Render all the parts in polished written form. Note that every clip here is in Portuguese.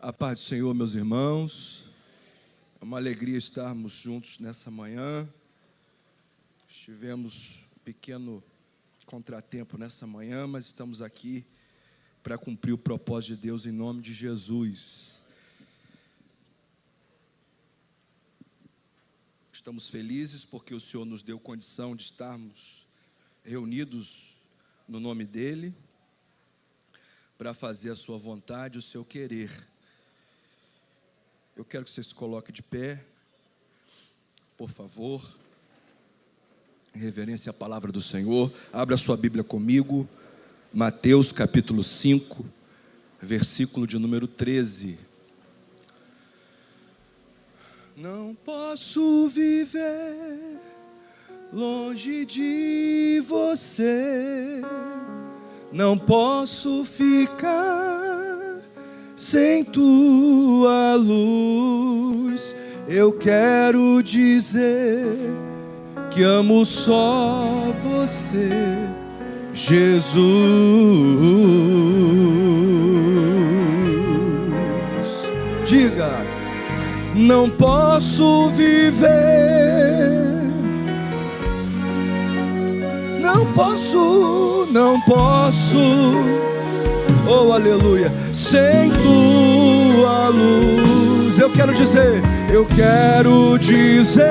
A paz do Senhor, meus irmãos. É uma alegria estarmos juntos nessa manhã. Tivemos um pequeno contratempo nessa manhã, mas estamos aqui para cumprir o propósito de Deus em nome de Jesus. Estamos felizes porque o Senhor nos deu condição de estarmos reunidos no nome dEle, para fazer a sua vontade, o seu querer. Eu quero que você se coloque de pé, por favor, em reverência à palavra do Senhor. Abra sua Bíblia comigo, Mateus capítulo 5, versículo de número 13. Não posso viver longe de você, não posso ficar sem tua luz. Eu quero dizer que amo só você, Jesus. Diga: não posso viver, não posso, oh aleluia, sem tua luz. Eu quero dizer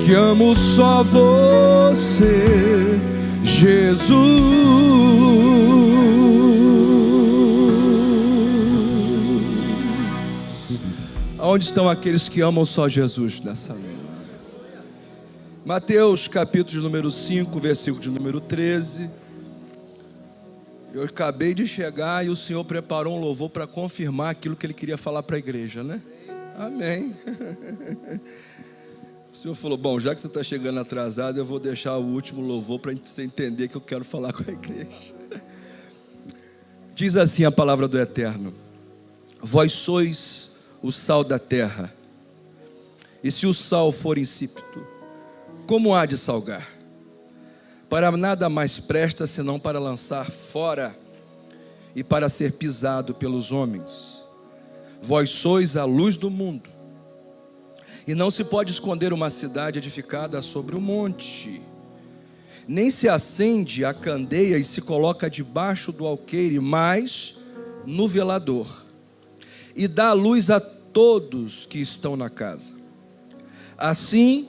que amo só você, Jesus. Onde estão aqueles que amam só Jesus nessa manhã? Mateus capítulo de número 5, versículo de número 13. Eu acabei de chegar e o Senhor preparou um louvor para confirmar aquilo que Ele queria falar para a igreja, né? Amém. O Senhor falou: bom, já que você está chegando atrasado, eu vou deixar o último louvor para você entender que eu quero falar com a igreja. Diz assim a palavra do Eterno: vós sois o sal da terra, e se o sal for insípido, como há de salgar? Para nada mais presta senão para lançar fora e para ser pisado pelos homens. Vós sois a luz do mundo, e não se pode esconder uma cidade edificada sobre um monte, nem se acende a candeia e se coloca debaixo do alqueire, mas no velador, e dá luz a todos que estão na casa. Assim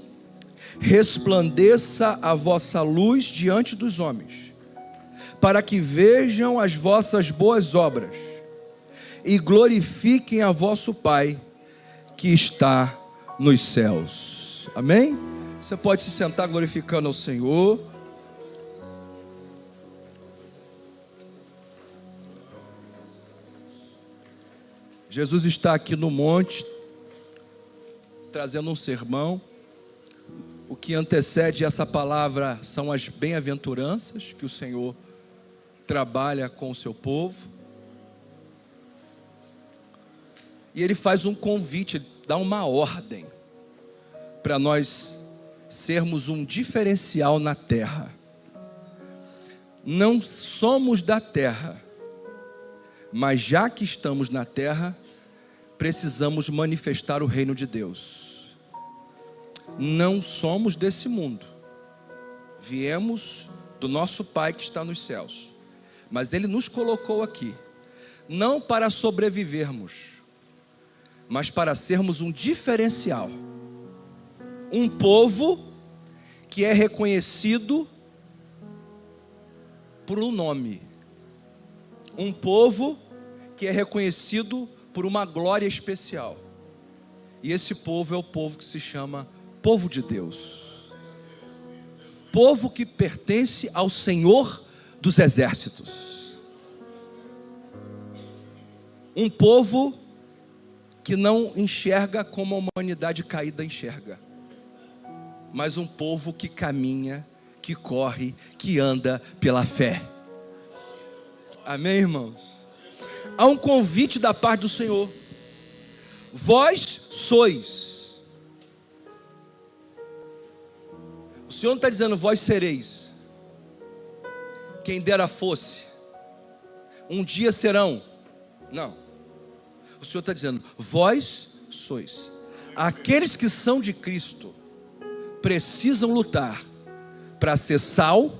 resplandeça a vossa luz diante dos homens, para que vejam as vossas boas obras e glorifiquem a vosso Pai que está nos céus. Amém? Você pode se sentar glorificando ao Senhor. Jesus está aqui no monte, trazendo um sermão. O que antecede essa palavra são as bem-aventuranças que o Senhor trabalha com o seu povo. E Ele faz um convite, Ele dá uma ordem para nós sermos um diferencial na terra. Não somos da terra, mas já que estamos na terra, precisamos manifestar o reino de Deus. Não somos desse mundo, viemos do nosso Pai que está nos céus, mas Ele nos colocou aqui, não para sobrevivermos, mas para sermos um diferencial, um povo que é reconhecido por um nome, um povo que é reconhecido por uma glória especial, e esse povo é o povo que se chama povo de Deus, povo que pertence ao Senhor dos exércitos, um povo que não enxerga como a humanidade caída enxerga, mas um povo que caminha, que corre, que anda pela fé. Amém, irmãos? Há um convite da parte do Senhor: vós sois. O Senhor não está dizendo vós sereis, quem dera fosse, um dia serão. Não, O Senhor está dizendo: vós sois. Aqueles que são de Cristo precisam lutar para ser sal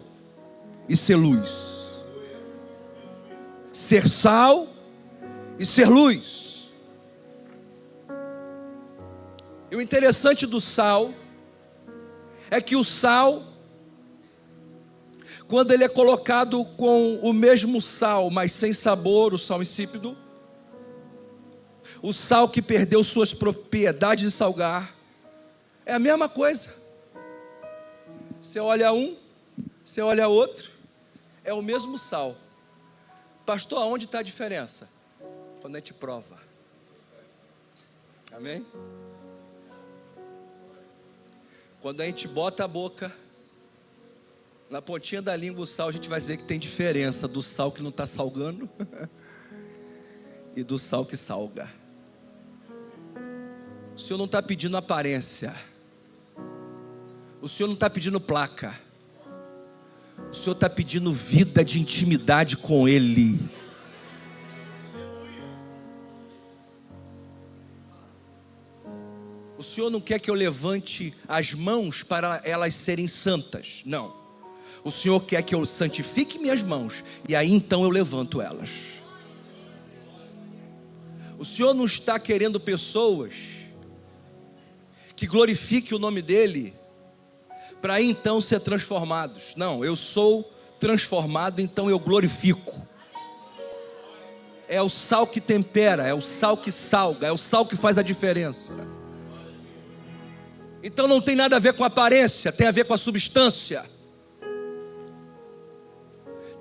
e ser luz. Ser sal e ser luz. E o interessante do sal é que o sal, quando ele é colocado com o mesmo sal, mas sem sabor, o sal insípido, o sal que perdeu suas propriedades de salgar, é a mesma coisa. Você olha um, você olha outro, é o mesmo sal. Pastor, aonde está a diferença? Quando a gente prova. Amém? Quando a gente bota a boca, na pontinha da língua o sal, a gente vai ver que tem diferença do sal que não está salgando e do sal que salga. O Senhor não está pedindo aparência. O Senhor não está pedindo placa. O Senhor está pedindo vida de intimidade com Ele. O Senhor não quer que eu levante as mãos para elas serem santas. Não. O Senhor quer que eu santifique minhas mãos, e aí então eu levanto elas. O Senhor não está querendo pessoas que glorifiquem o nome dEle, para aí então ser transformados. Não, eu sou transformado, então eu glorifico. É o sal que tempera, é o sal que salga, é o sal que faz a diferença. Então não tem nada a ver com a aparência, tem a ver com a substância.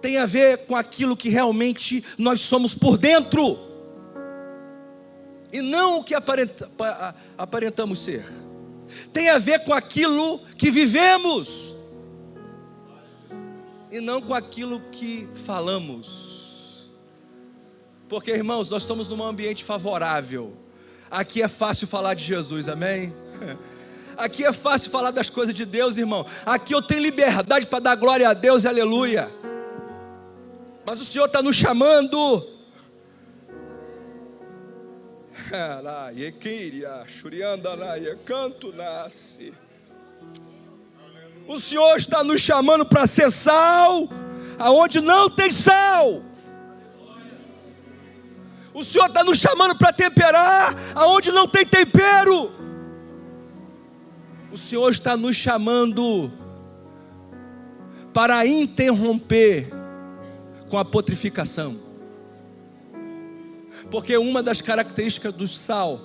Tem a ver com aquilo que realmente nós somos por dentro, e não o que aparentamos ser. Tem a ver com aquilo que vivemos, e não com aquilo que falamos. Porque, irmãos, nós estamos num ambiente favorável. Aqui é fácil falar de Jesus, amém? Aqui é fácil falar das coisas de Deus, irmão. Aqui eu tenho liberdade para dar glória a Deus e aleluia. Mas o Senhor está nos chamando. O Senhor está nos chamando para ser sal aonde não tem sal. O Senhor está nos chamando para temperar aonde não tem tempero. O Senhor está nos chamando para interromper com a putrificação. Porque uma das características do sal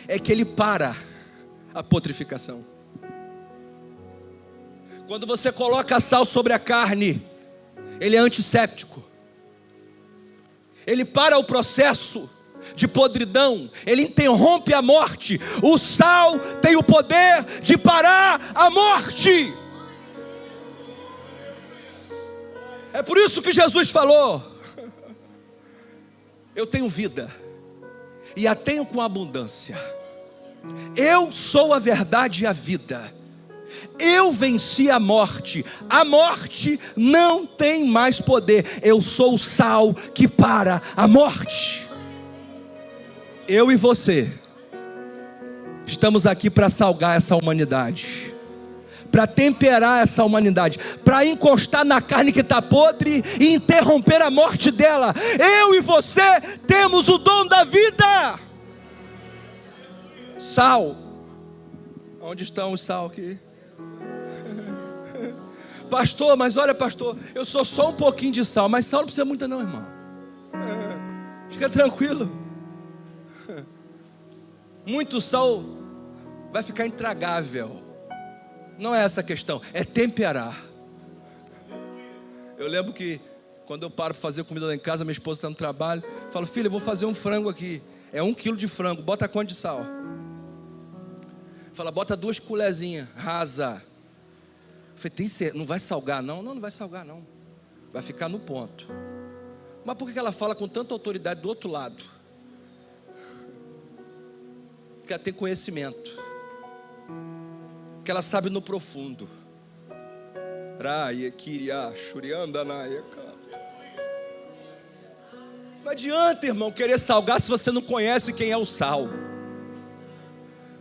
é que ele para a putrificação. Quando você coloca sal sobre a carne, ele é antisséptico. Ele para o processo de podridão, ele interrompe a morte. O sal tem o poder de parar a morte. É por isso que Jesus falou: eu tenho vida, e a tenho com abundância. Eu sou a verdade e a vida. Eu venci a morte não tem mais poder. Eu sou o sal que para a morte. Eu e você estamos aqui para salgar essa humanidade, para temperar essa humanidade, para encostar na carne que está podre e interromper a morte dela. Eu e você temos o dom da vida. Sal. Onde estão os sal aqui? Pastor, mas olha, pastor, eu sou só um pouquinho de sal. Mas sal não precisa muito não, irmão. Fica tranquilo. Muito sal vai ficar intragável. Não é essa a questão, é temperar. Eu lembro que quando eu paro para fazer comida lá em casa, minha esposa está no trabalho, eu falo: filha, eu vou fazer um frango aqui. É 1 quilo de frango, bota quanto de sal? Fala: bota 2 colherzinhas rasa. Eu falei: não vai salgar não? Não vai salgar não. Vai ficar no ponto. Mas por que ela fala com tanta autoridade do outro lado? Porque ela tem conhecimento. Que ela sabe no profundo. Mas adianta, irmão, querer salgar se você não conhece quem é o sal.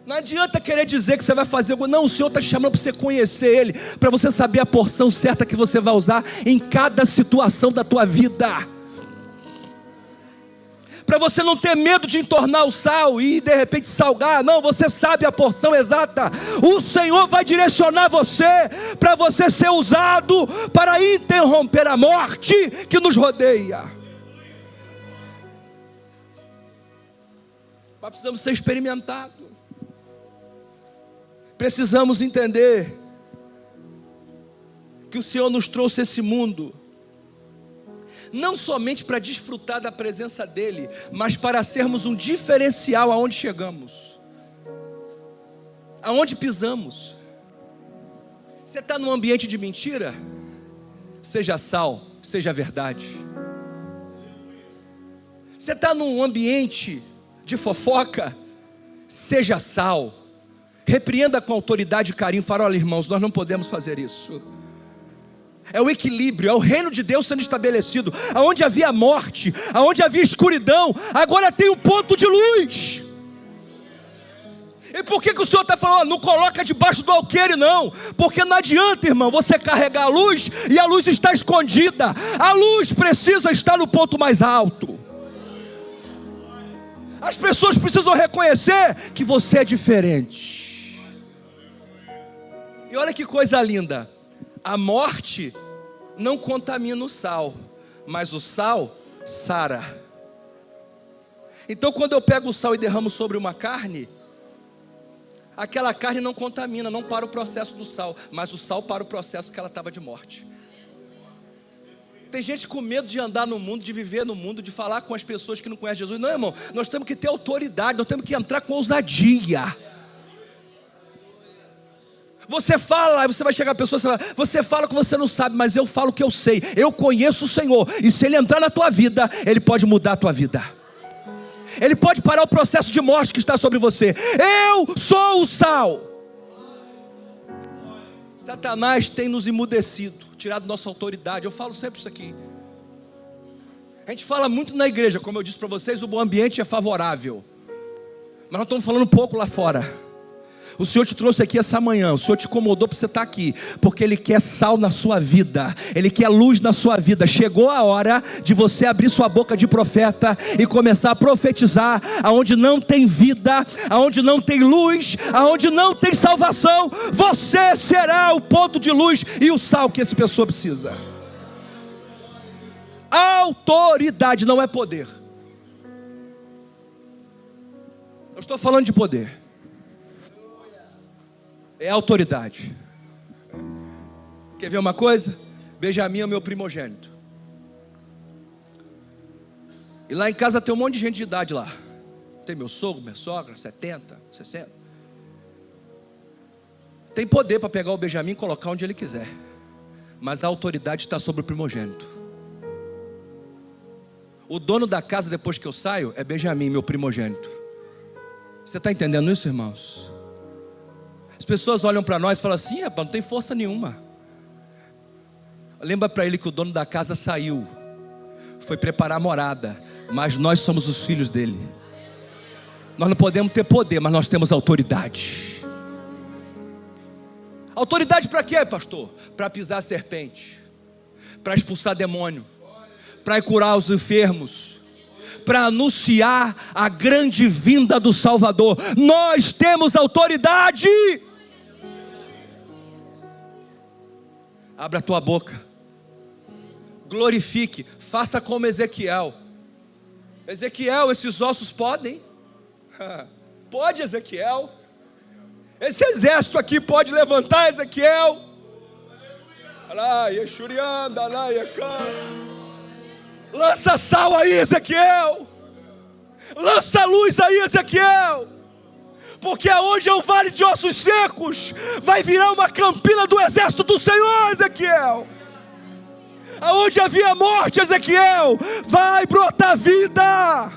Não adianta querer dizer que você vai fazer algo. Não, o Senhor está te chamando para você conhecer Ele, para você saber a porção certa que você vai usar em cada situação da tua vida. Para você não ter medo de entornar o sal e de repente salgar. Não, você sabe a porção exata. O Senhor vai direcionar você para você ser usado para interromper a morte que nos rodeia. Mas precisamos ser experimentados. Precisamos entender que o Senhor nos trouxe esse mundo não somente para desfrutar da presença dEle, mas para sermos um diferencial aonde chegamos, aonde pisamos. Você está num ambiente de mentira? Seja sal, seja verdade. Você está num ambiente de fofoca? Seja sal. Repreenda com autoridade e carinho. Fala: olha, irmãos, nós não podemos fazer isso. É o equilíbrio, é o reino de Deus sendo estabelecido. Aonde havia morte, aonde havia escuridão, agora tem um ponto de luz. E por que o Senhor está falando? Não coloca debaixo do alqueire, não. Porque não adianta, irmão, você carregar a luz e a luz está escondida. A luz precisa estar no ponto mais alto. As pessoas precisam reconhecer que você é diferente. E olha que coisa linda. A morte não contamina o sal, mas o sal sara. Então quando eu pego o sal e derramo sobre uma carne, aquela carne não contamina, não para o processo do sal, mas o sal para o processo que ela estava de morte. Tem gente com medo de andar no mundo, de viver no mundo, de falar com as pessoas que não conhecem Jesus. Não, irmão, nós temos que ter autoridade, nós temos que entrar com ousadia. Você fala, você vai chegar a pessoa e falar: você fala que você não sabe, mas eu falo que eu sei. Eu conheço o Senhor, e se Ele entrar na tua vida, Ele pode mudar a tua vida. Ele pode parar o processo de morte que está sobre você. Eu sou o sal. Satanás tem nos emudecido, tirado nossa autoridade. Eu falo sempre isso aqui. A gente fala muito na igreja, como eu disse para vocês, o ambiente é favorável, mas nós estamos falando pouco lá fora. O Senhor te trouxe aqui essa manhã, o Senhor te incomodou para você estar aqui, porque Ele quer sal na sua vida, Ele quer luz na sua vida. Chegou a hora de você abrir sua boca de profeta e começar a profetizar aonde não tem vida, aonde não tem luz, aonde não tem salvação. Você será o ponto de luz e o sal que essa pessoa precisa. Autoridade não é poder. Eu estou falando de poder. É autoridade. Quer ver uma coisa? Benjamim é o meu primogênito. E lá em casa tem um monte de gente de idade lá. Tem meu sogro, minha sogra, 70, 60. Tem poder para pegar o Benjamim e colocar onde ele quiser. Mas a autoridade está sobre o primogênito. O dono da casa depois que eu saio é Benjamim, meu primogênito. Você está entendendo isso, irmãos? As pessoas olham para nós e falam assim: rapaz, não tem força nenhuma. Lembra para ele que o dono da casa saiu, foi preparar a morada, mas nós somos os filhos dele. Nós não podemos ter poder, mas nós temos autoridade. Autoridade para quê, pastor? Para pisar a serpente, para expulsar demônio, para curar os enfermos, para anunciar a grande vinda do Salvador. Nós temos autoridade. Abra a tua boca, glorifique, faça como Ezequiel. Ezequiel, esses ossos podem? Pode, Ezequiel? Esse exército aqui pode levantar, Ezequiel? Lança sal aí, Ezequiel. Lança luz aí, Ezequiel. Porque aonde é o vale de ossos secos, vai virar uma campina do exército do Senhor, Ezequiel. Aonde havia morte, Ezequiel, vai brotar vida.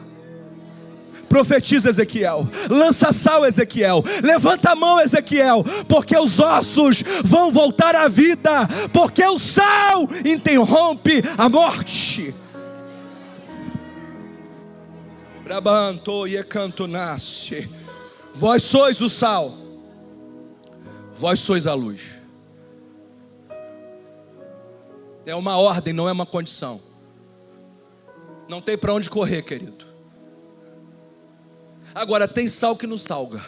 Profetiza, Ezequiel. Lança sal, Ezequiel. Levanta a mão, Ezequiel, porque os ossos vão voltar à vida, porque o sal interrompe a morte. Brabanto e canto nasce. Vós sois o sal, vós sois a luz. É uma ordem, não é uma condição. Não tem para onde correr, querido. Agora, tem sal que não salga.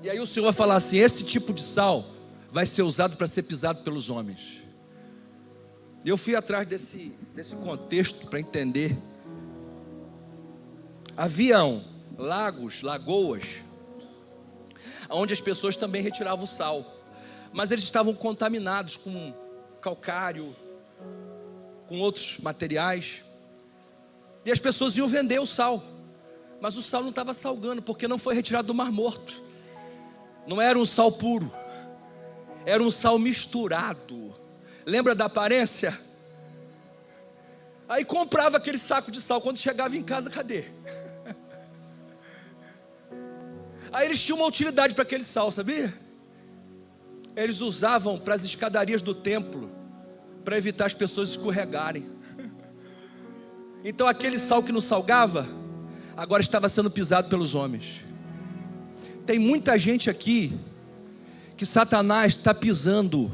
E aí o Senhor vai falar assim: esse tipo de sal vai ser usado para ser pisado pelos homens. E eu fui atrás desse contexto para entender. Haviam lagos, lagoas, onde as pessoas também retiravam o sal, mas eles estavam contaminados com calcário, com outros materiais, e as pessoas iam vender o sal, mas o sal não estava salgando, porque não foi retirado do Mar Morto. Não era um sal puro, era um sal misturado. Lembra da aparência? Aí comprava aquele saco de sal, quando chegava em casa, cadê? Aí eles tinham uma utilidade para aquele sal, sabia? Eles usavam para as escadarias do templo, para evitar as pessoas escorregarem. Então aquele sal que não salgava, agora estava sendo pisado pelos homens. Tem muita gente aqui que Satanás está pisando,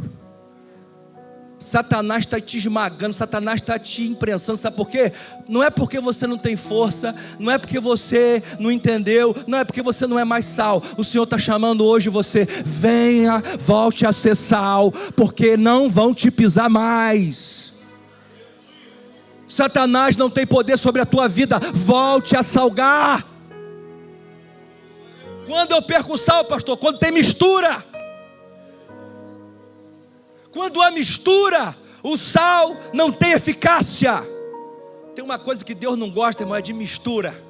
Satanás está te esmagando, Satanás está te imprensando. Sabe por quê? Não é porque você não tem força, não é porque você não entendeu, não é porque você não é mais sal. O Senhor está chamando hoje você: venha, volte a ser sal, porque não vão te pisar mais. Satanás não tem poder sobre a tua vida. Volte a salgar. Quando eu perco o sal, pastor? Quando tem mistura. Quando há mistura, o sal não tem eficácia. Tem uma coisa que Deus não gosta, irmão, é de mistura.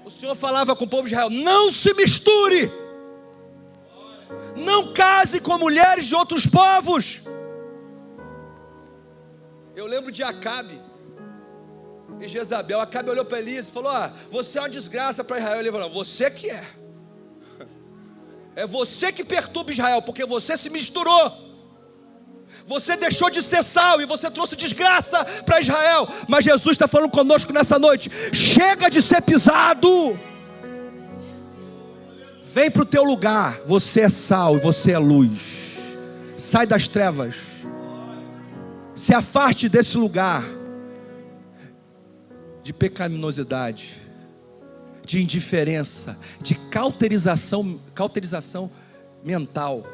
O Senhor falava com o povo de Israel: não se misture, não case com mulheres de outros povos. Eu lembro de Acabe e Jezabel. Acabe olhou para Elias e falou: você é uma desgraça para Israel. Ele falou: você que é. É você que perturba Israel, porque você se misturou. Você deixou de ser sal e você trouxe desgraça para Israel. Mas Jesus está falando conosco nessa noite: chega de ser pisado. Vem para o teu lugar. Você é sal e você é luz. Sai das trevas. Se afaste desse lugar de pecaminosidade, de indiferença, de cauterização mental.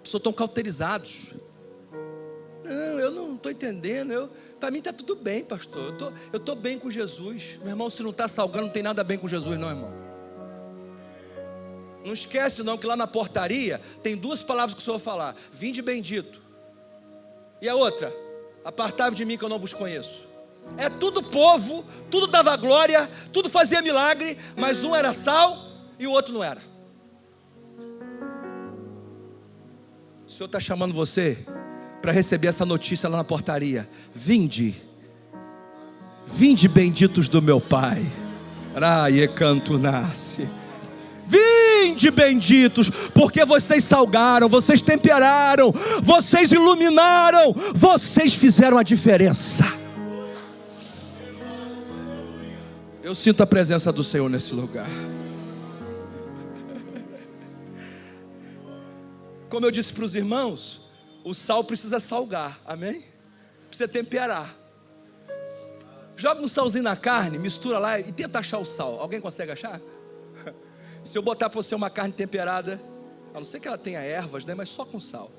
Pessoas estão cauterizados. Não, eu não estou entendendo. Para mim está tudo bem, pastor. Eu estou bem com Jesus. Meu irmão, se não está salgando, não tem nada bem com Jesus, não, irmão. Não esquece não que lá na portaria tem duas palavras que o Senhor vai falar: vinde bendito. E a outra: apartai-vos de mim que eu não vos conheço. É tudo povo, tudo dava glória, tudo fazia milagre, mas um era sal e o outro não era. O Senhor está chamando você para receber essa notícia lá na portaria: vinde benditos do meu Pai. Raie canto nasce. Vinde benditos, porque vocês salgaram, vocês temperaram, vocês iluminaram, vocês fizeram a diferença. Eu sinto a presença do Senhor nesse lugar. Como eu disse para os irmãos, o sal precisa salgar, amém? Precisa temperar. Joga um salzinho na carne, mistura lá e tenta achar o sal. Alguém consegue achar? Se eu botar para você uma carne temperada, a não ser que ela tenha ervas, né, mas só com sal,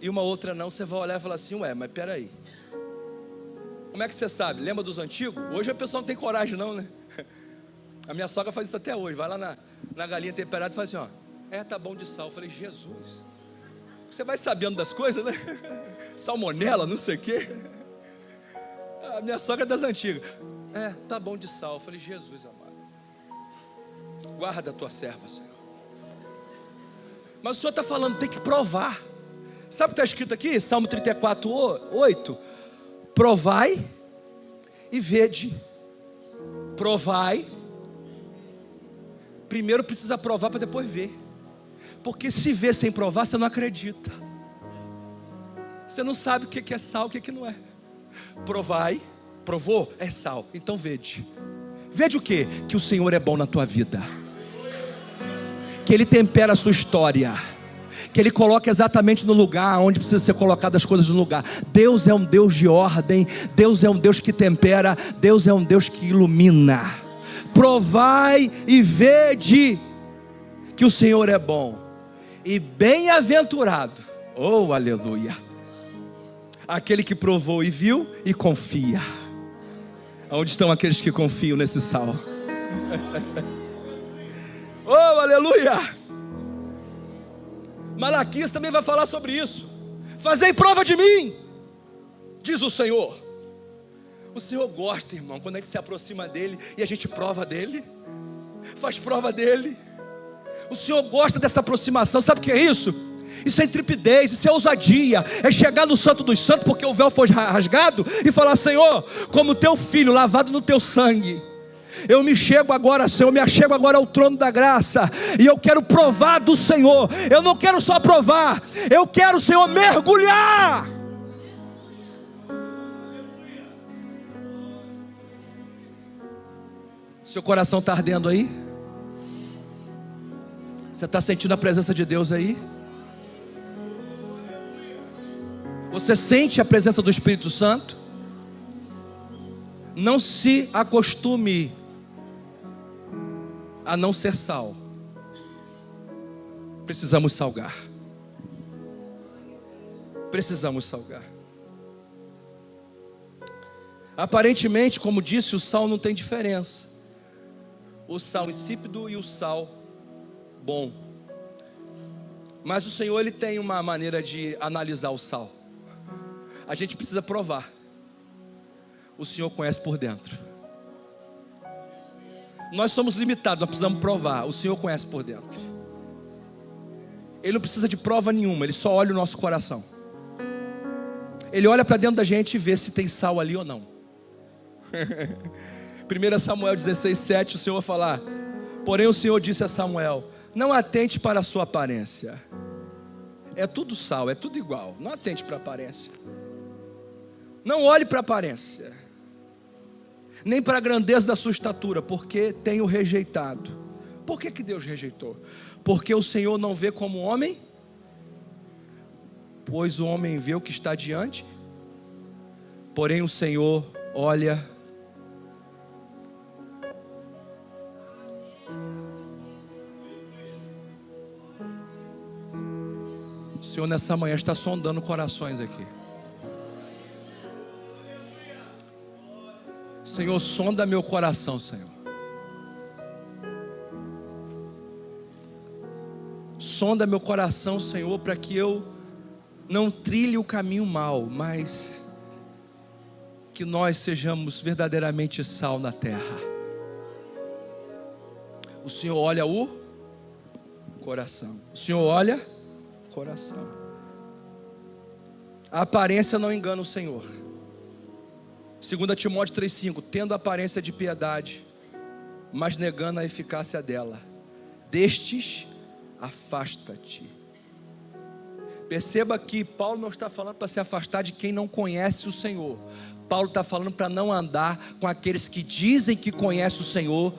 e uma outra não, você vai olhar e falar assim: ué, mas peraí, como é que você sabe? Lembra dos antigos? Hoje a pessoa não tem coragem não, né? A minha sogra faz isso até hoje. Vai lá na galinha temperada e faz assim: tá bom de sal. Eu falei: Jesus, você vai sabendo das coisas, né? Salmonela, não sei o quê. A minha sogra é das antigas. Tá bom de sal. Eu falei: Jesus amado, guarda a tua serva, Senhor. Mas o Senhor está falando, tem que provar. Sabe o que está escrito aqui? Salmo 34, 8. Provai e vede. Provai. Primeiro precisa provar para depois ver. Porque se vê sem provar, você não acredita. Você não sabe o que é sal, o que não é. Provai, provou, é sal. Então vede. Vede o quê? Que o Senhor é bom na tua vida. Que Ele tempera a sua história. Que Ele coloca exatamente no lugar onde precisa ser colocadas as coisas no lugar. Deus é um Deus de ordem. Deus é um Deus que tempera. Deus é um Deus que ilumina. Provai e vede que o Senhor é bom. E bem-aventurado, oh aleluia, aquele que provou e viu e confia. Onde estão aqueles que confiam nesse sal? Oh aleluia. Malaquias também vai falar sobre isso. Fazei prova de mim, diz o Senhor. O Senhor gosta, irmão, quando a gente se aproxima dEle e a gente prova dEle, faz prova dEle. O Senhor gosta dessa aproximação. Sabe o que é isso? Isso é intrepidez, isso é ousadia. É chegar no Santo dos Santos, porque o véu foi rasgado, e falar: Senhor, como teu filho, lavado no teu sangue, eu me chego agora, Senhor, me achego agora ao trono da graça, e eu quero provar do Senhor. Eu não quero só provar, eu quero, Senhor, mergulhar. Seu coração está ardendo aí? Você está sentindo a presença de Deus aí? Você sente a presença do Espírito Santo? Não se acostume a não ser sal. Precisamos salgar. Precisamos salgar. Aparentemente, como disse, o sal não tem diferença. O sal insípido e o sal bom. Mas o Senhor, Ele tem uma maneira de analisar o sal. A gente precisa provar. O Senhor conhece por dentro. Nós somos limitados, nós precisamos provar. O Senhor conhece por dentro. Ele não precisa de prova nenhuma, Ele só olha o nosso coração. Ele olha para dentro da gente e vê se tem sal ali ou não. 1 Samuel 16:7, o Senhor vai falar: porém o Senhor disse a Samuel: não atente para a sua aparência. É tudo sal, é tudo igual. Não atente para a aparência. Não olhe para a aparência, nem para a grandeza da sua estatura, porque tenho rejeitado. Por que Deus rejeitou? Porque o Senhor não vê como homem, pois o homem vê o que está diante, porém o Senhor olha. O Senhor nessa manhã está sondando corações aqui. Senhor, sonda meu coração, Senhor. Sonda meu coração, Senhor, para que eu não trilhe o caminho mal, mas que nós sejamos verdadeiramente sal na terra. O Senhor olha o coração. O Senhor olha o coração. A aparência não engana o Senhor. 2 Timóteo 3,5, tendo a aparência de piedade, mas negando a eficácia dela, destes afasta-te. Perceba que Paulo não está falando para se afastar de quem não conhece o Senhor. Paulo está falando para não andar com aqueles que dizem que conhecem o Senhor,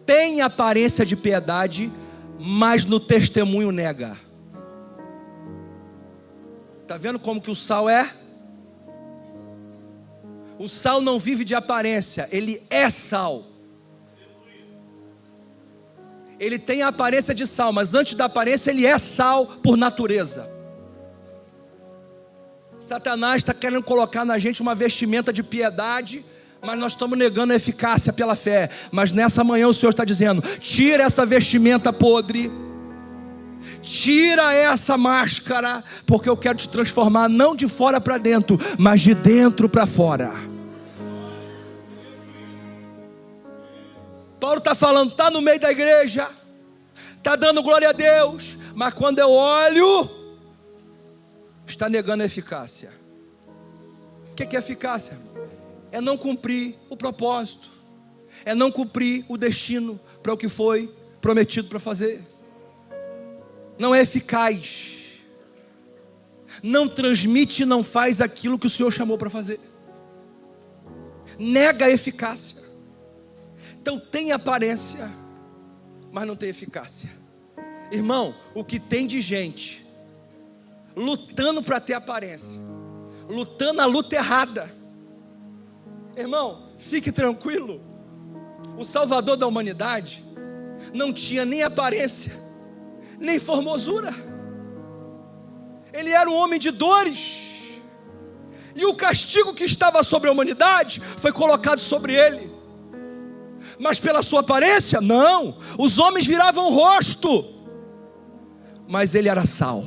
tem aparência de piedade, mas no testemunho nega. Está vendo como que o sal é? O sal não vive de aparência, ele é sal. Ele tem a aparência de sal, mas antes da aparência ele é sal por natureza. Satanás está querendo colocar na gente uma vestimenta de piedade, mas nós estamos negando a eficácia pela fé. Mas nessa manhã o Senhor está dizendo: tira essa vestimenta podre, tira essa máscara, porque eu quero te transformar não de fora para dentro, mas de dentro para fora. Paulo está falando, está no meio da igreja, está dando glória a Deus, mas quando eu olho, está negando a eficácia. O que é eficácia? É não cumprir o propósito, é não cumprir o destino para o que foi prometido para fazer. Não é eficaz, não transmite, não faz aquilo que o Senhor chamou para fazer. nega a eficácia. Então tem aparência, mas não tem eficácia. Irmão, o que tem de gente lutando para ter aparência, lutando a luta errada. Irmão, fique tranquilo. O Salvador da humanidade não tinha nem aparência, nem formosura. Ele era um homem de dores. E o castigo que estava sobre a humanidade foi colocado sobre ele. Mas pela sua aparência, não. Os homens viravam o rosto. Mas ele era sal.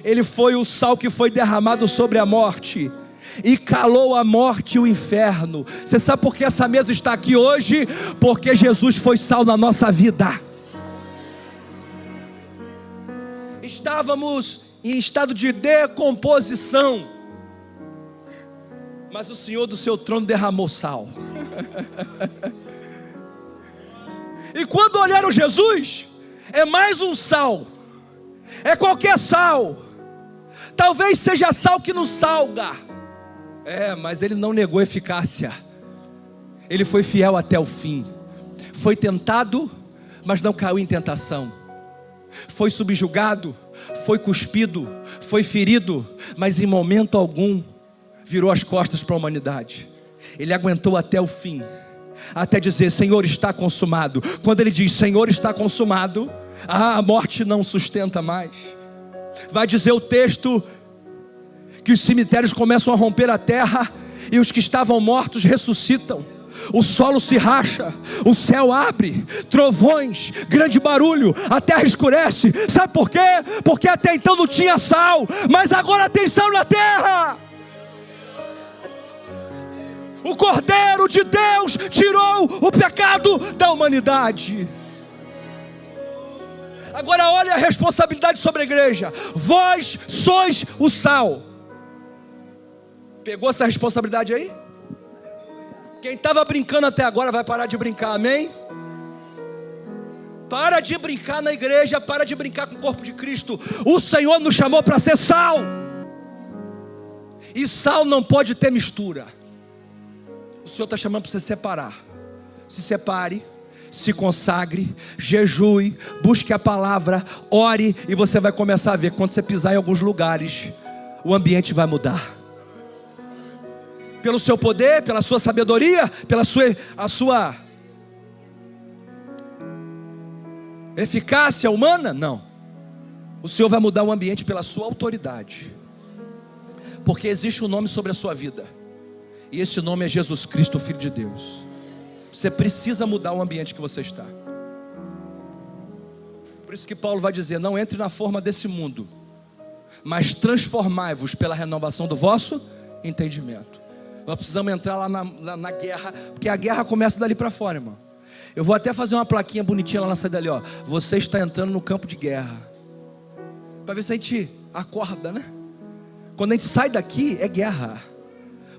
Ele foi o sal que foi derramado sobre a morte e calou a morte e o inferno. Você sabe por que essa mesa está aqui hoje? Porque Jesus foi sal na nossa vida. Estávamos em estado de decomposição, mas o Senhor do seu trono derramou sal. E quando olharam Jesus, é mais um sal, é qualquer sal, talvez seja sal que não salga, mas ele não negou eficácia, ele foi fiel até o fim, foi tentado, mas não caiu em tentação, foi subjugado, foi cuspido, foi ferido, mas em momento algum virou as costas para a humanidade. Ele aguentou até o fim, até dizer: Senhor, está consumado. Quando ele diz Senhor, está consumado, a morte não sustenta mais. Vai dizer o texto que os cemitérios começam a romper a terra e os que estavam mortos ressuscitam. O solo se racha, o céu abre, trovões, grande barulho, a terra escurece. Sabe por quê? Porque até então não tinha sal, mas agora tem sal na terra. O Cordeiro de Deus tirou o pecado da humanidade. Agora olha a responsabilidade sobre a igreja. Vós sois o sal. Pegou essa responsabilidade aí? Quem estava brincando até agora vai parar de brincar, amém? Para de brincar na igreja, para de brincar com o corpo de Cristo. O Senhor nos chamou para ser sal. E sal não pode ter mistura. O Senhor está chamando para você separar. Se separe, se consagre, jejue, busque a palavra, ore, e você vai começar a ver que quando você pisar em alguns lugares, o ambiente vai mudar. Pelo seu poder, pela sua sabedoria, pela sua eficácia humana? Não. O Senhor vai mudar o ambiente pela sua autoridade. Porque existe um nome sobre a sua vida. E esse nome é Jesus Cristo, o Filho de Deus. Você precisa mudar o ambiente que você está. Por isso que Paulo vai dizer: não entre na forma desse mundo, mas transformai-vos pela renovação do vosso entendimento. Nós precisamos entrar lá na guerra, porque a guerra começa dali para fora, irmão. Eu vou até fazer uma plaquinha bonitinha lá na saída ali, ó. Você está entrando no campo de guerra. Para ver se a gente acorda, né? Quando a gente sai daqui, é guerra.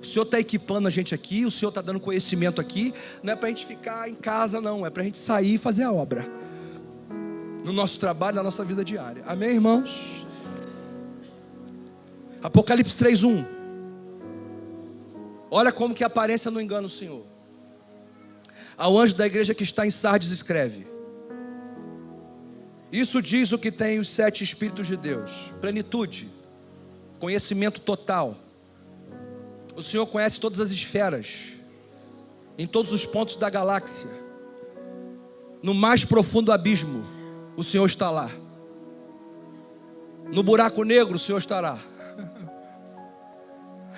O Senhor está equipando a gente aqui, o Senhor está dando conhecimento aqui. Não é para a gente ficar em casa, não. É para a gente sair e fazer a obra. No nosso trabalho, na nossa vida diária. Amém, irmãos? Apocalipse 3:1. Olha como que a aparência não engana o Senhor. Ao anjo da igreja que está em Sardes escreve: isso diz o que tem os 7 Espíritos de Deus. Plenitude, conhecimento total. O Senhor conhece todas as esferas, em todos os pontos da galáxia. No mais profundo abismo, o Senhor está lá. No buraco negro, o Senhor estará.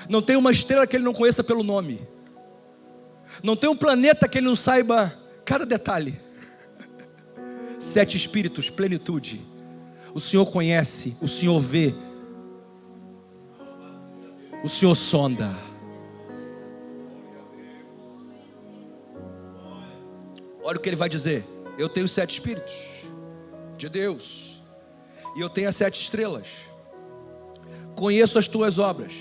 Não tem uma estrela que Ele não conheça pelo nome. Não tem um planeta que Ele não saiba cada detalhe. 7 Espíritos, plenitude. O Senhor conhece, o Senhor vê, o Senhor sonda. Olha o que Ele vai dizer: eu tenho 7 Espíritos de Deus, e eu tenho as 7 estrelas. Conheço as tuas obras.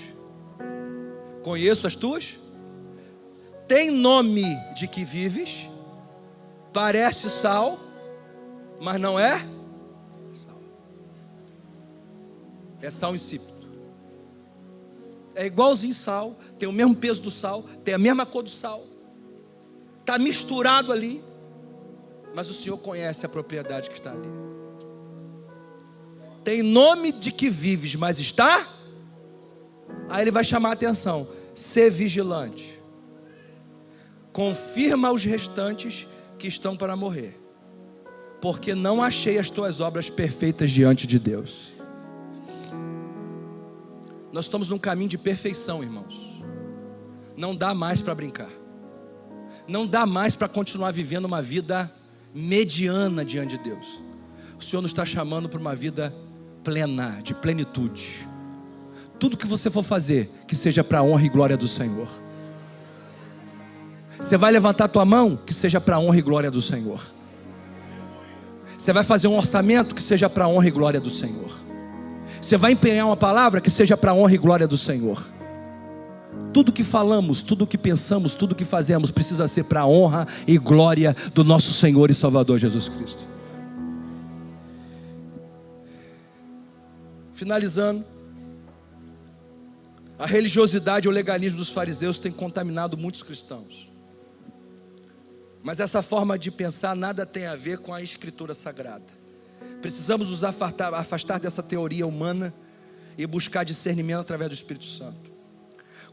Conheço as tuas. Tem nome de que vives. Parece sal, mas não é sal. É sal insípido. É igualzinho sal, tem o mesmo peso do sal, tem a mesma cor do sal, está misturado ali, mas o Senhor conhece a propriedade que está ali. Tem nome de que vives, mas está. Aí ele vai chamar a atenção: ser vigilante, confirma aos restantes que estão para morrer, porque não achei as tuas obras perfeitas diante de Deus. Nós estamos num caminho de perfeição, irmãos. Não dá mais para brincar, não dá mais para continuar vivendo uma vida mediana diante de Deus. O Senhor nos está chamando para uma vida plena, de plenitude. Tudo que você for fazer, que seja para a honra e glória do Senhor. Você vai levantar a tua mão, que seja para a honra e glória do Senhor. Você vai fazer um orçamento, que seja para a honra e glória do Senhor. Você vai empenhar uma palavra, que seja para a honra e glória do Senhor. Tudo que falamos, tudo que pensamos, tudo que fazemos precisa ser para a honra e glória do nosso Senhor e Salvador Jesus Cristo. Finalizando, a religiosidade e o legalismo dos fariseus tem contaminado muitos cristãos. Mas essa forma de pensar nada tem a ver com a Escritura Sagrada. Precisamos nos afastar dessa teoria humana e buscar discernimento através do Espírito Santo.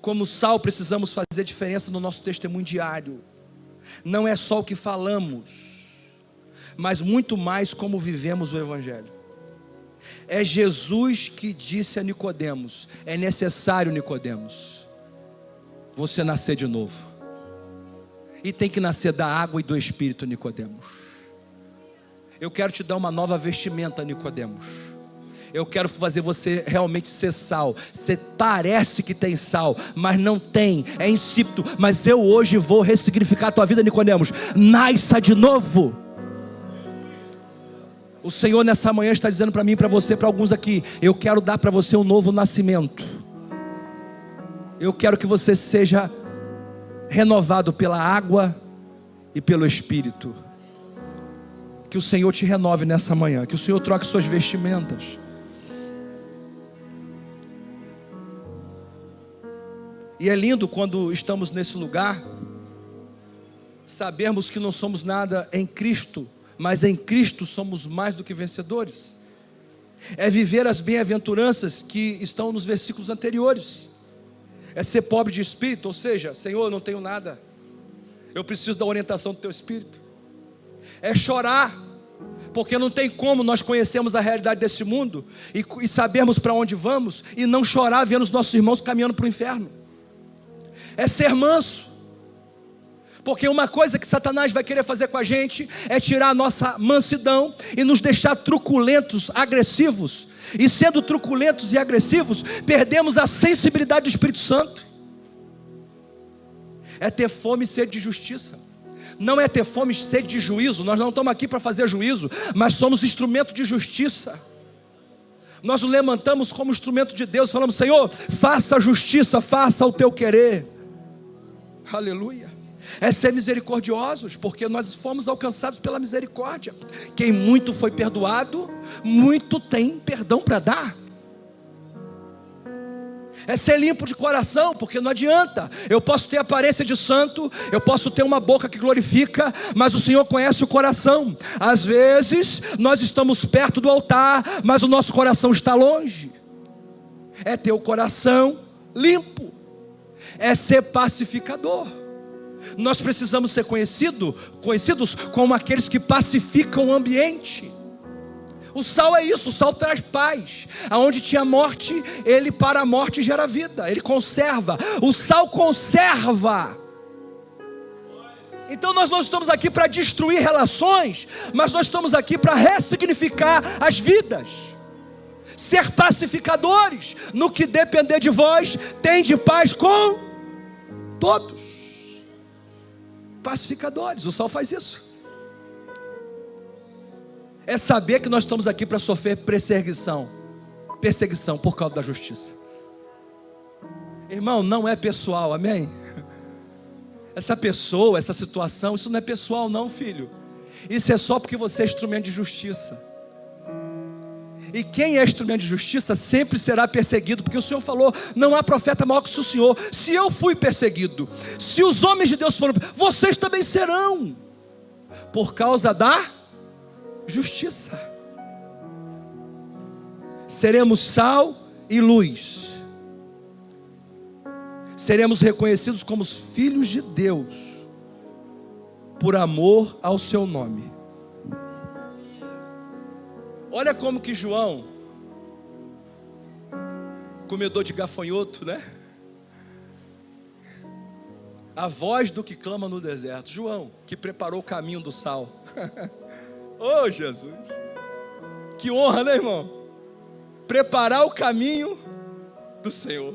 Como sal, precisamos fazer diferença no nosso testemunho diário. Não é só o que falamos, mas muito mais como vivemos o Evangelho. É Jesus que disse a Nicodemos: é necessário, Nicodemos, você nascer de novo. E tem que nascer da água e do Espírito, Nicodemos. Eu quero te dar uma nova vestimenta, Nicodemos. Eu quero fazer você realmente ser sal. Você parece que tem sal, mas não tem, é insípido. Mas eu hoje vou ressignificar a tua vida, Nicodemos. Nasça de novo. O Senhor nessa manhã está dizendo para mim e para você, para alguns aqui: eu quero dar para você um novo nascimento. Eu quero que você seja renovado pela água e pelo Espírito. Que o Senhor te renove nessa manhã, que o Senhor troque suas vestimentas. E é lindo quando estamos nesse lugar, sabermos que não somos nada em Cristo, mas em Cristo somos mais do que vencedores. É viver as bem-aventuranças que estão nos versículos anteriores. É ser pobre de espírito, ou seja, Senhor, eu não tenho nada, eu preciso da orientação do Teu Espírito. É chorar, porque não tem como nós conhecermos a realidade desse mundo e sabermos para onde vamos e não chorar vendo os nossos irmãos caminhando para o inferno. É ser manso, porque uma coisa que Satanás vai querer fazer com a gente é tirar a nossa mansidão e nos deixar truculentos, agressivos. E sendo truculentos e agressivos, perdemos a sensibilidade do Espírito Santo. É ter fome e sede de justiça. Não é ter fome e sede de juízo. Nós não estamos aqui para fazer juízo, mas somos instrumento de justiça. Nós nos levantamos como instrumento de Deus, falamos: Senhor, faça a justiça, faça o Teu querer. Aleluia. É ser misericordiosos, porque nós fomos alcançados pela misericórdia. Quem muito foi perdoado, muito tem perdão para dar. É ser limpo de coração, porque não adianta, eu posso ter aparência de santo, eu posso ter uma boca que glorifica, mas o Senhor conhece o coração. Às vezes nós estamos perto do altar, mas o nosso coração está longe. É ter o coração limpo, é ser pacificador. Nós precisamos ser conhecidos como aqueles que pacificam o ambiente. O sal é isso, o sal traz paz. Aonde tinha morte, ele para a morte gera vida, ele conserva. O sal conserva. Então nós não estamos aqui para destruir relações, mas nós estamos aqui para ressignificar as vidas. Ser pacificadores. No que depender de vós, tende paz com todos. Pacificadores, o sal faz isso. É saber que nós estamos aqui para sofrer perseguição por causa da justiça. Irmão, não é pessoal, amém? Essa pessoa, essa situação, isso não é pessoal não, filho. Isso é só porque você é instrumento de justiça. E quem é instrumento de justiça sempre será perseguido, porque o Senhor falou, não há profeta maior que o Senhor. Se eu fui perseguido, se os homens de Deus foram, vocês também serão, por causa da justiça. Seremos sal e luz. Seremos reconhecidos como os filhos de Deus, por amor ao seu nome. Olha como que João, comedor de gafanhoto, né? A voz do que clama no deserto. João, que preparou o caminho do sal. Oh, Jesus! Que honra, né, irmão? Preparar o caminho do Senhor.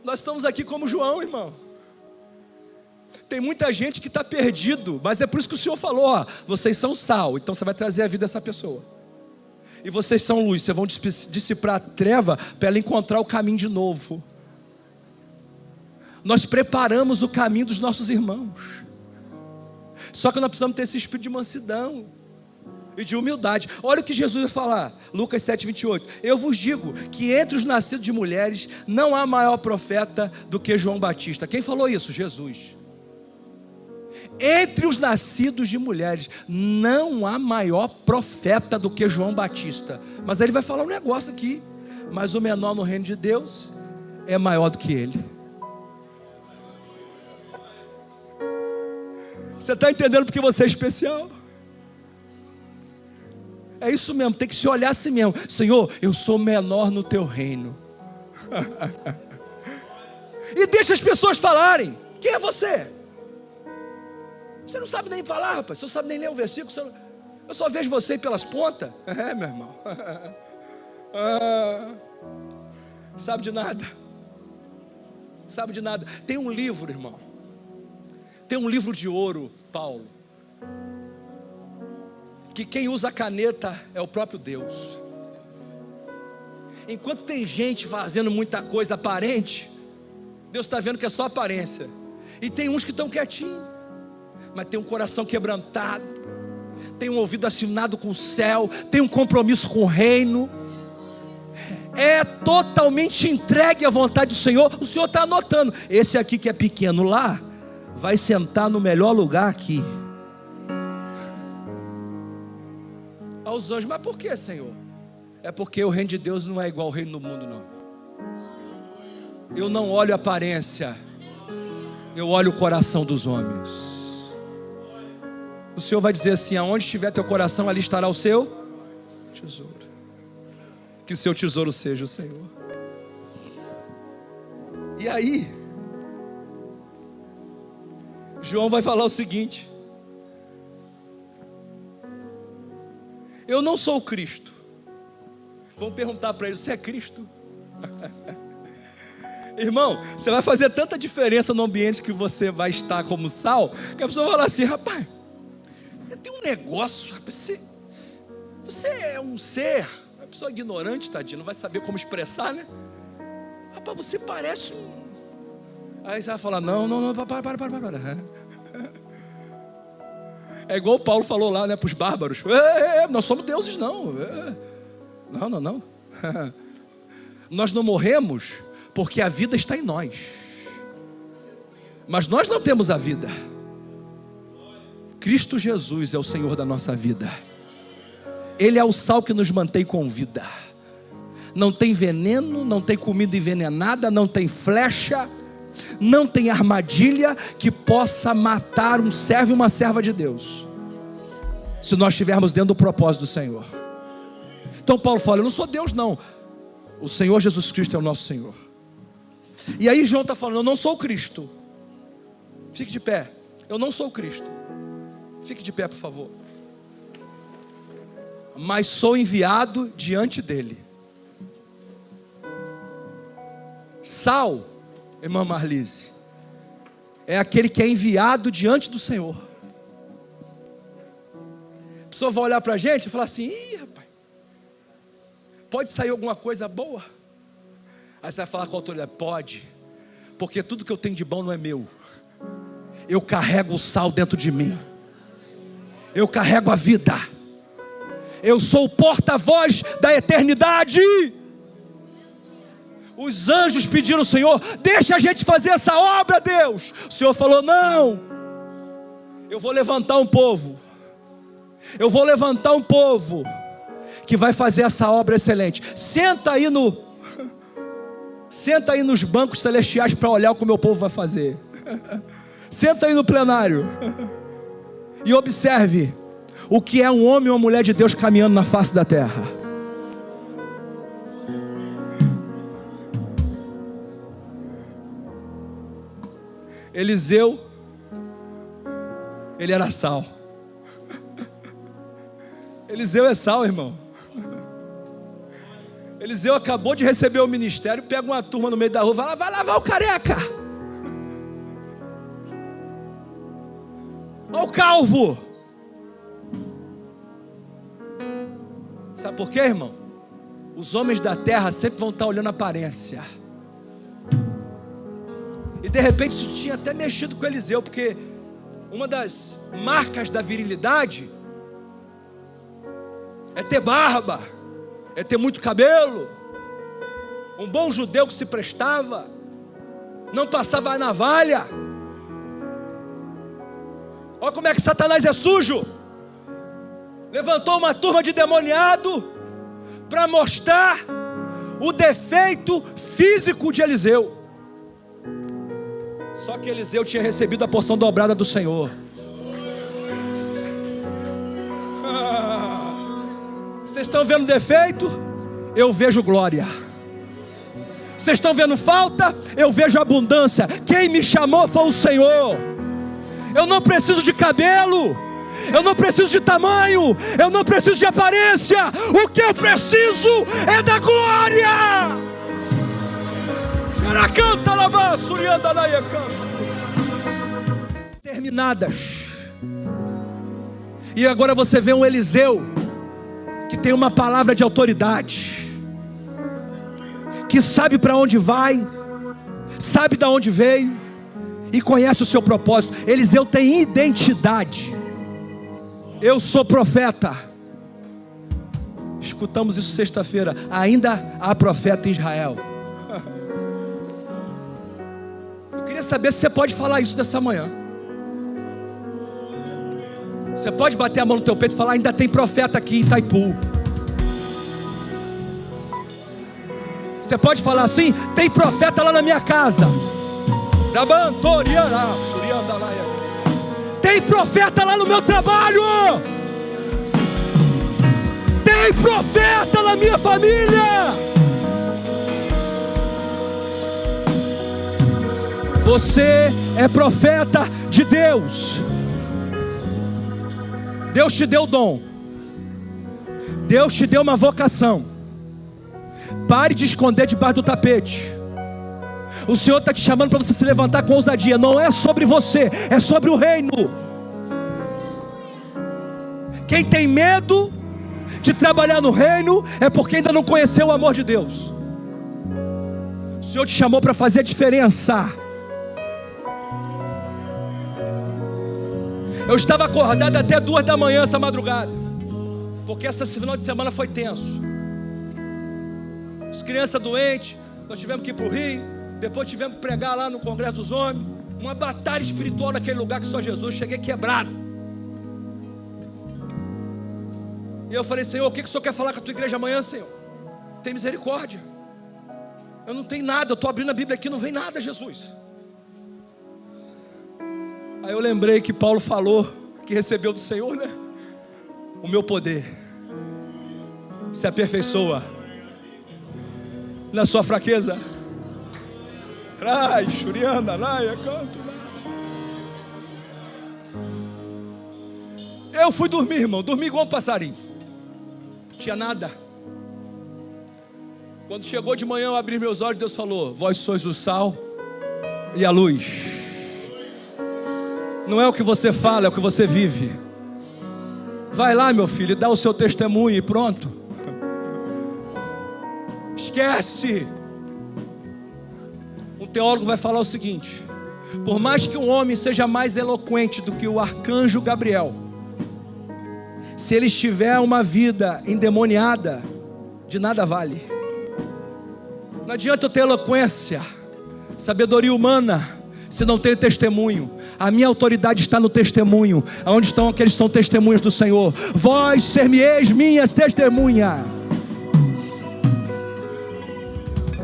Nós estamos aqui como João, irmão. Tem muita gente que está perdido, mas é por isso que o Senhor falou, ó, vocês são sal, então você vai trazer a vida a essa pessoa. E vocês são luz, vocês vão dissipar a treva para ela encontrar o caminho de novo. Nós preparamos o caminho dos nossos irmãos. Só que nós precisamos ter esse espírito de mansidão e de humildade. Olha o que Jesus vai falar, Lucas 7:28. Eu vos digo que entre os nascidos de mulheres não há maior profeta do que João Batista. Quem falou isso? Jesus. Entre os nascidos de mulheres não há maior profeta do que João Batista. Mas aí ele vai falar um negócio aqui. Mas o menor no reino de Deus é maior do que ele. Você está entendendo porque você é especial? É isso mesmo, tem que se olhar assim mesmo. Senhor, eu sou menor no teu reino. E deixa as pessoas falarem. Quem é você? Você não sabe nem falar, rapaz. Você não sabe nem ler o versículo. Eu só vejo você pelas pontas. É, meu irmão. Sabe de nada. Sabe de nada. Tem um livro, irmão. Tem um livro de ouro, Paulo, que quem usa a caneta é o próprio Deus. Enquanto tem gente fazendo muita coisa aparente, Deus está vendo que é só aparência. E tem uns que estão quietinhos, mas tem um coração quebrantado, tem um ouvido assinado com o céu, tem um compromisso com o reino, é totalmente entregue à vontade do Senhor. O Senhor está anotando, esse aqui que é pequeno lá, vai sentar no melhor lugar aqui. Aos anjos, mas por que, Senhor? É porque o reino de Deus não é igual ao reino do mundo, não. Eu não olho a aparência, eu olho o coração dos homens. O Senhor vai dizer assim, aonde estiver teu coração, ali estará o seu tesouro. Que o seu tesouro seja o Senhor. E aí, João vai falar o seguinte: eu não sou o Cristo. Vamos perguntar para ele, você é Cristo? Irmão, você vai fazer tanta diferença no ambiente que você vai estar como sal, que a pessoa vai falar assim, rapaz, você tem um negócio, rapaz, você é um ser, a pessoa ignorante, tadinha, não vai saber como expressar, né? Rapaz, você parece um... Aí você vai falar, não, para. É igual o Paulo falou lá, né, para os bárbaros, nós somos deuses não, não. Nós não morremos porque a vida está em nós, mas nós não temos a vida. Cristo Jesus é o Senhor da nossa vida. Ele é o sal que nos mantém com vida. Não tem veneno, não tem comida envenenada, não tem flecha, não tem armadilha que possa matar um servo e uma serva de Deus, se nós estivermos dentro do propósito do Senhor. Então Paulo fala, eu não sou Deus não, o Senhor Jesus Cristo é o nosso Senhor. E aí João está falando, eu não sou o Cristo. Fique de pé, eu não sou o Cristo. Fique de pé, por favor. Mas sou enviado diante dele. Sal, irmã Marlise, é aquele que é enviado diante do Senhor. A pessoa vai olhar para a gente e falar assim, ih, rapaz, pode sair alguma coisa boa? Aí você vai falar com a autoridade, pode, porque tudo que eu tenho de bom não é meu. Eu carrego o sal dentro de mim. Eu carrego a vida. Eu sou o porta-voz da eternidade. Os anjos pediram ao Senhor: deixa a gente fazer essa obra, Deus. O Senhor falou: não, eu vou levantar um povo. Eu vou levantar um povo que vai fazer essa obra excelente. Senta aí nos bancos celestiais para olhar o que o meu povo vai fazer. Senta aí no plenário e observe o que é um homem ou uma mulher de Deus caminhando na face da terra. Eliseu, ele era sal. Eliseu é sal, irmão. Eliseu acabou de receber o ministério, pega uma turma no meio da rua, vai lavar o careca. Olha o calvo. Sabe por quê, irmão? Os homens da terra sempre vão estar olhando a aparência. E de repente isso tinha até mexido com Eliseu, porque uma das marcas da virilidade é ter barba, é ter muito cabelo. Um bom judeu que se prestava, não passava a navalha. Olha como é que Satanás é sujo. Levantou uma turma de demoniado para mostrar o defeito físico de Eliseu. Só que Eliseu tinha recebido a porção dobrada do Senhor. Vocês estão vendo defeito? Eu vejo glória. Vocês estão vendo falta? Eu vejo abundância. Quem me chamou foi o Senhor. Eu não preciso de cabelo, eu não preciso de tamanho, eu não preciso de aparência. O que eu preciso é da glória. Terminadas. E agora você vê um Eliseu que tem uma palavra de autoridade, que sabe para onde vai, sabe de onde veio e conhece o seu propósito. Eliseu tem identidade. Eu sou profeta. Escutamos isso sexta-feira. Ainda há profeta em Israel. Eu queria saber se você pode falar isso dessa manhã. Você pode bater a mão no teu peito e falar: ainda tem profeta aqui em Itaipu. Você pode falar assim: tem profeta lá na minha casa. Tem profeta lá no meu trabalho. Tem profeta na minha família. Você é profeta de Deus. Deus te deu o dom. Deus te deu uma vocação. Pare de esconder debaixo do tapete. O Senhor está te chamando para você se levantar com ousadia. Não é sobre você, é sobre o reino. Quem tem medo de trabalhar no reino é porque ainda não conheceu o amor de Deus. O Senhor te chamou para fazer a diferença. Eu estava acordado até 2 da manhã essa madrugada, porque essa final de semana foi tenso. As crianças doentes, nós tivemos que ir para o Rio, depois tivemos que pregar lá no Congresso dos Homens. Uma batalha espiritual naquele lugar que só Jesus. Cheguei quebrado. E eu falei: Senhor, o que o Senhor quer falar com a tua igreja amanhã, Senhor? Tem misericórdia. Eu não tenho nada, eu estou abrindo a Bíblia aqui, não vem nada, Jesus. Aí eu lembrei que Paulo falou, que recebeu do Senhor, né? O meu poder se aperfeiçoa na sua fraqueza. Ai, Shurianda, Laia, canto. Eu fui dormir, irmão, dormi igual um passarinho. Não tinha nada. Quando chegou de manhã, eu abri meus olhos, Deus falou: vós sois o sal e a luz. Não é o que você fala, é o que você vive. Vai lá, meu filho, dá o seu testemunho e pronto. Esquece. Um teólogo vai falar o seguinte: por mais que um homem seja mais eloquente do que o arcanjo Gabriel, Se ele tiver uma vida endemoniada, de nada vale. Não adianta eu ter eloquência, sabedoria humana, se não tem testemunho. A minha autoridade está no testemunho. Aonde estão aqueles que são testemunhas do Senhor? Vós ser-me-eis minha testemunha.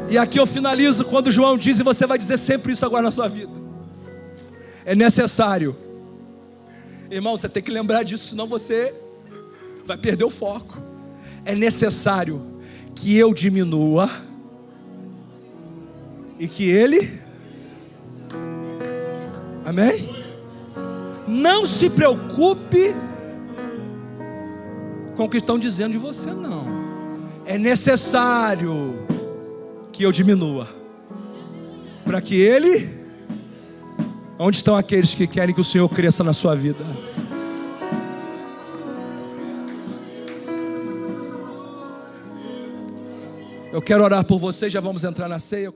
E aqui eu finalizo quando João diz, e você vai dizer sempre isso agora na sua vida: é necessário. Irmão, você tem que lembrar disso, senão você vai perder o foco. É necessário que eu diminua e que Ele... Amém? Não se preocupe com o que estão dizendo de você, não. É necessário que eu diminua, para que Ele... Onde estão aqueles que querem que o Senhor cresça na sua vida? Eu quero orar por você, já vamos entrar na ceia.